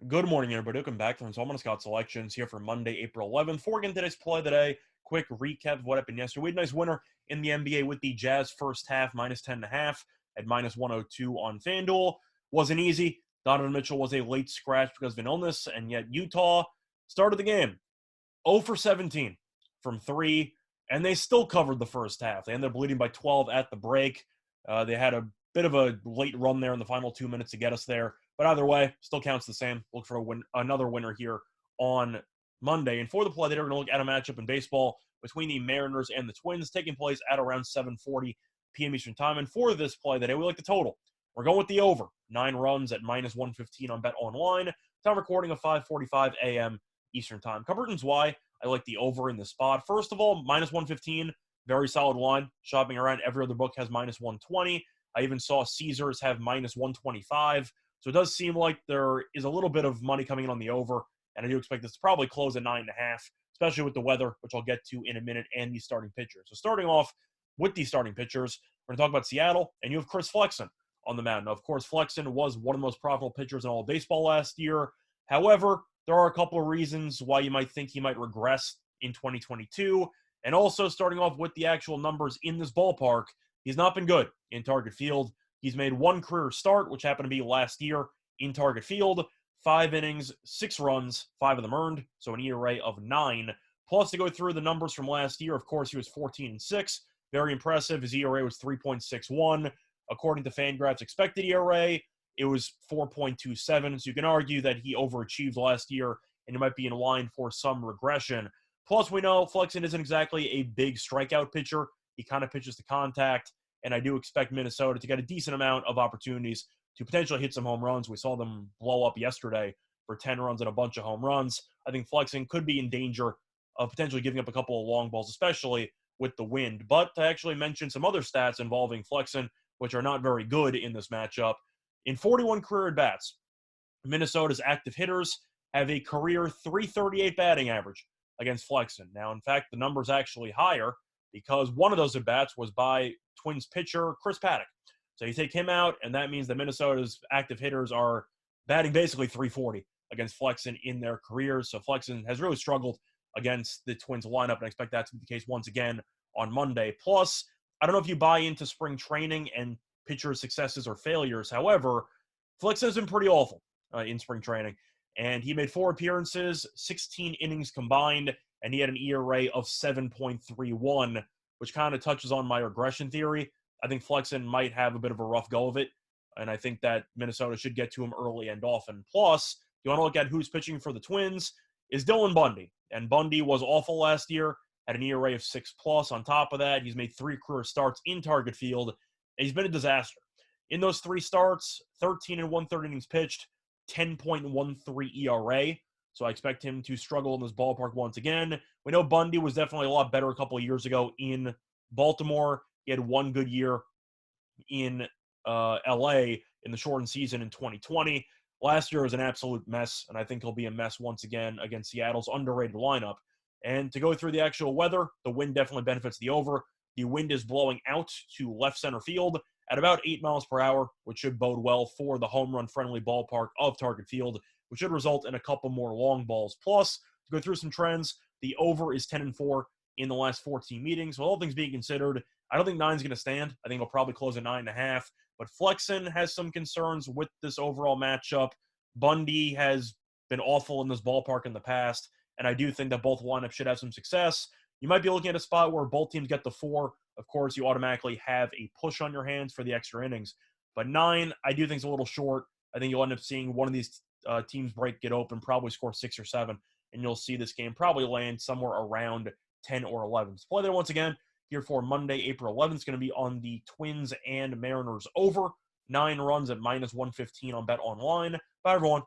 Good morning, everybody. Welcome back to Installment of Scott Selections here for Monday, April 11th. Before we get into today's play of the day, quick recap of what happened yesterday. We had a nice winner in the NBA with the Jazz first half, minus 10.5 at minus 102 on FanDuel. Wasn't easy. Donovan Mitchell was a late scratch because of an illness, and yet Utah started the game 0 for 17 from three, and they still covered the first half. They ended up leading by 12 at the break. They had a bit of a late run there in the final 2 minutes to get us there. But either way, still counts the same. Look for another winner here on Monday. And for the play, they're going to look at a matchup in baseball between the Mariners and the Twins, taking place at around 7:40 p.m. Eastern Time. And for this play today, we like the total. We're going with the over. 9 runs at minus 115 on Bet Online. Time recording of 5:45 a.m. Eastern Time. Couple reasons why I like the over in this spot. First of all, minus 115, very solid line. Shopping around, every other book has minus 120. I even saw Caesars have minus 125. So it does seem like there is a little bit of money coming in on the over, and I do expect this to probably close at 9.5, especially with the weather, which I'll get to in a minute, and these starting pitchers. So starting off with these starting pitchers, we're going to talk about Seattle, and you have Chris Flexen on the mound. Now, of course, Flexen was one of the most profitable pitchers in all of baseball last year. However, there are a couple of reasons why you might think he might regress in 2022. And also, starting off with the actual numbers in this ballpark, he's not been good in Target Field. He's made one career start, which happened to be last year in Target Field. 5 innings, 6 runs, 5 of them earned, so an ERA of 9. Plus, to go through the numbers from last year, of course, he was 14-6. Very impressive. His ERA was 3.61. According to Fangraphs' expected ERA, it was 4.27. So you can argue that he overachieved last year, and he might be in line for some regression. Plus, we know Flexen isn't exactly a big strikeout pitcher. He kind of pitches to contact, and I do expect Minnesota to get a decent amount of opportunities to potentially hit some home runs. We saw them blow up yesterday for 10 runs and a bunch of home runs. I think Flexen could be in danger of potentially giving up a couple of long balls, especially with the wind. But to actually mention some other stats involving Flexen, which are not very good in this matchup, in 41 career at-bats, Minnesota's active hitters have a career 338 batting average against Flexen. Now, in fact, the number's actually higher because one of those at-bats was by Twins pitcher Chris Paddock. So you take him out, and that means that Minnesota's active hitters are batting basically 340 against Flexen in their careers. So Flexen has really struggled against the Twins lineup, and I expect that to be the case once again on Monday. Plus, I don't know if you buy into spring training and pitcher successes or failures. However, Flexen has been pretty awful in spring training, and he made 4 appearances, 16 innings combined, and he had an ERA of 7.31, which kind of touches on my regression theory. I think Flexen might have a bit of a rough go of it, and I think that Minnesota should get to him early and often. Plus, if you want to look at who's pitching for the Twins, is Dylan Bundy. And Bundy was awful last year, had an ERA of 6+. On top of that, he's made 3 career starts in Target Field, and he's been a disaster. In those 3 starts, 13 and 1/3 innings pitched, 10.13 ERA. So I expect him to struggle in this ballpark once again. We know Bundy was definitely a lot better a couple of years ago in Baltimore. He had one good year in LA in the shortened season in 2020. Last year was an absolute mess, and I think he'll be a mess once again against Seattle's underrated lineup. And to go through the actual weather, the wind definitely benefits the over. The wind is blowing out to left center field at about 8 miles per hour, which should bode well for the home run friendly ballpark of Target Field, which should result in a couple more long balls. Plus, to go through some trends, the over is 10-4 in the last 14 meetings. With all things being considered, I don't think 9 is going to stand. I think it'll probably close at 9.5. But Flexen has some concerns with this overall matchup. Bundy has been awful in this ballpark in the past, and I do think that both lineups should have some success. You might be looking at a spot where both teams get the 4. Of course, you automatically have a push on your hands for the extra innings. But 9, I do think is a little short. I think you'll end up seeing one of these teams get open, probably score 6 or 7, and you'll see this game probably land somewhere around 10 or 11. So play there once again here for Monday, April 11th. It's going to be on the Twins and Mariners over. 9 runs at minus 115 on Bet Online. Bye, everyone.